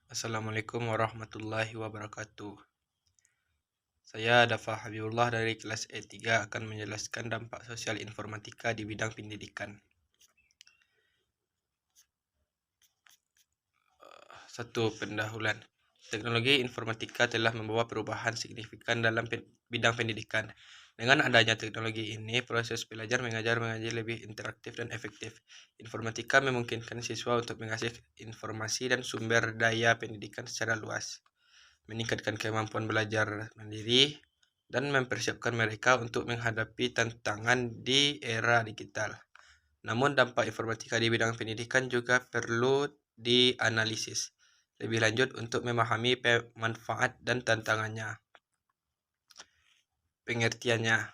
Assalamualaikum warahmatullahi wabarakatuh. Saya Dafa Habibullah dari kelas E3 akan menjelaskan dampak sosial informatika di bidang pendidikan. 1. Pendahuluan. Teknologi informatika telah membawa perubahan signifikan dalam bidang pendidikan. Dengan adanya teknologi ini, proses belajar mengajar menjadi lebih interaktif dan efektif. Informatika memungkinkan siswa untuk mengakses informasi dan sumber daya pendidikan secara luas, meningkatkan kemampuan belajar mandiri, dan mempersiapkan mereka untuk menghadapi tantangan di era digital. Namun dampak informatika di bidang pendidikan juga perlu dianalisis lebih lanjut untuk memahami manfaat dan tantangannya. Pengertiannya,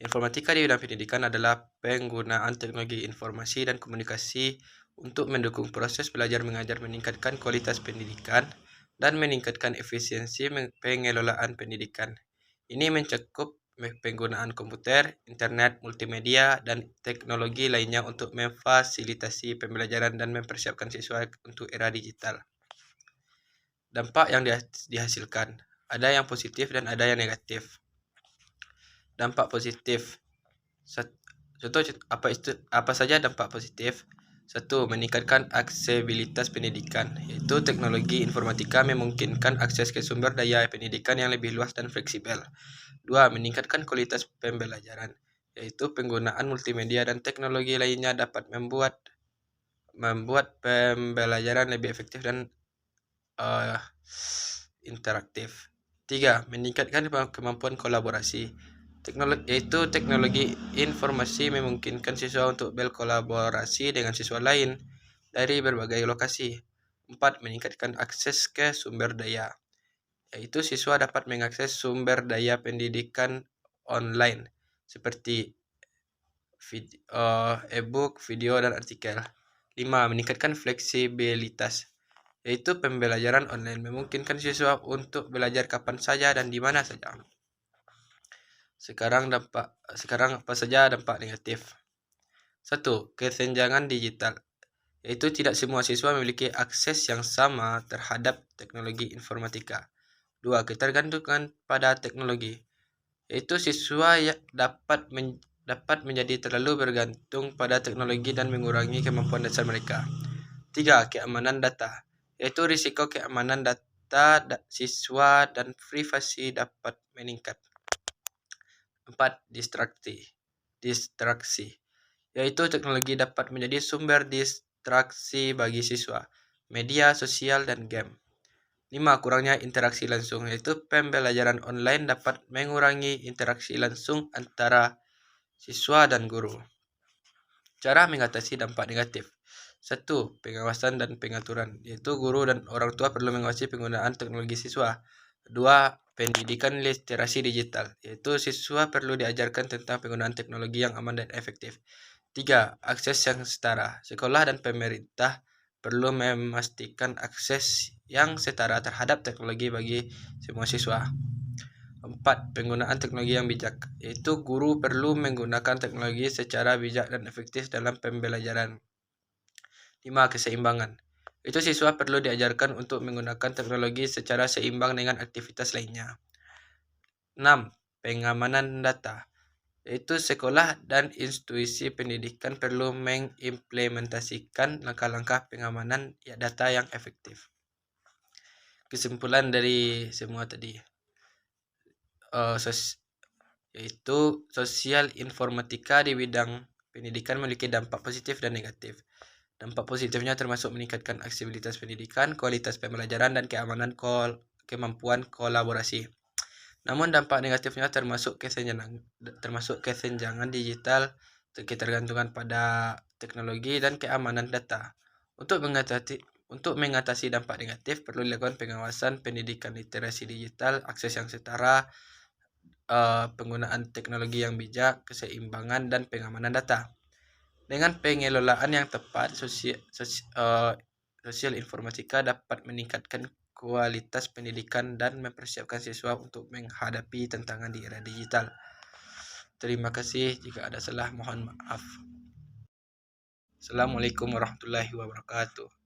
informatika di bidang pendidikan adalah penggunaan teknologi informasi dan komunikasi untuk mendukung proses belajar mengajar, meningkatkan kualitas pendidikan, dan meningkatkan efisiensi pengelolaan pendidikan. Ini mencakup penggunaan komputer, internet, multimedia, dan teknologi lainnya untuk memfasilitasi pembelajaran dan mempersiapkan siswa untuk era digital. Dampak yang dihasilkan, ada yang positif dan ada yang negatif. Dampak positif. Contoh apa saja dampak positif? 1. Meningkatkan aksesibilitas pendidikan, yaitu teknologi informatika memungkinkan akses ke sumber daya pendidikan yang lebih luas dan fleksibel. 2. Meningkatkan kualitas pembelajaran, yaitu penggunaan multimedia dan teknologi lainnya dapat membuat pembelajaran lebih efektif dan interaktif. 3. Meningkatkan kemampuan kolaborasi, yaitu teknologi informasi memungkinkan siswa untuk berkolaborasi dengan siswa lain dari berbagai lokasi. 4. Meningkatkan akses ke sumber daya, yaitu siswa dapat mengakses sumber daya pendidikan online seperti e-book, video, dan artikel. 5. Meningkatkan fleksibilitas, yaitu pembelajaran online memungkinkan siswa untuk belajar kapan saja dan di mana saja. Sekarang apa saja dampak negatif? 1. Kesenjangan digital, yaitu tidak semua siswa memiliki akses yang sama terhadap teknologi informatika. 2. Ketergantungan pada teknologi, yaitu siswa dapat menjadi terlalu bergantung pada teknologi dan mengurangi kemampuan dasar mereka. 3. Keamanan data, yaitu risiko keamanan data siswa dan privasi dapat meningkat. 4. Distraksi, yaitu teknologi dapat menjadi sumber distraksi bagi siswa, media sosial, dan game. 5. Kurangnya interaksi langsung, yaitu pembelajaran online dapat mengurangi interaksi langsung antara siswa dan guru. Cara mengatasi dampak negatif. 1. Pengawasan dan pengaturan, yaitu guru dan orang tua perlu mengawasi penggunaan teknologi siswa. 2. Pendidikan literasi digital, yaitu siswa perlu diajarkan tentang penggunaan teknologi yang aman dan efektif. 3. Akses yang setara, sekolah dan pemerintah perlu memastikan akses yang setara terhadap teknologi bagi semua siswa. 4. Penggunaan teknologi yang bijak, yaitu guru perlu menggunakan teknologi secara bijak dan efektif dalam pembelajaran. 5. Keseimbangan, itu siswa perlu diajarkan untuk menggunakan teknologi secara seimbang dengan aktivitas lainnya. 6. Pengamanan data, yaitu sekolah dan institusi pendidikan perlu mengimplementasikan langkah-langkah pengamanan data yang efektif. Kesimpulan dari semua tadi, yaitu sosial informatika di bidang pendidikan memiliki dampak positif dan negatif. Dampak positifnya termasuk meningkatkan aksesibilitas pendidikan, kualitas pembelajaran, dan kemampuan kolaborasi. Namun dampak negatifnya termasuk kesenjangan digital, ketergantungan pada teknologi, dan keamanan data. Untuk mengatasi dampak negatif, perlu dilakukan pengawasan pendidikan literasi digital, akses yang setara, penggunaan teknologi yang bijak, keseimbangan, dan pengamanan data. Dengan pengelolaan yang tepat, sosial informatika dapat meningkatkan kualitas pendidikan dan mempersiapkan siswa untuk menghadapi tantangan di era digital. Terima kasih, jika ada salah mohon maaf. Assalamualaikum warahmatullahi wabarakatuh.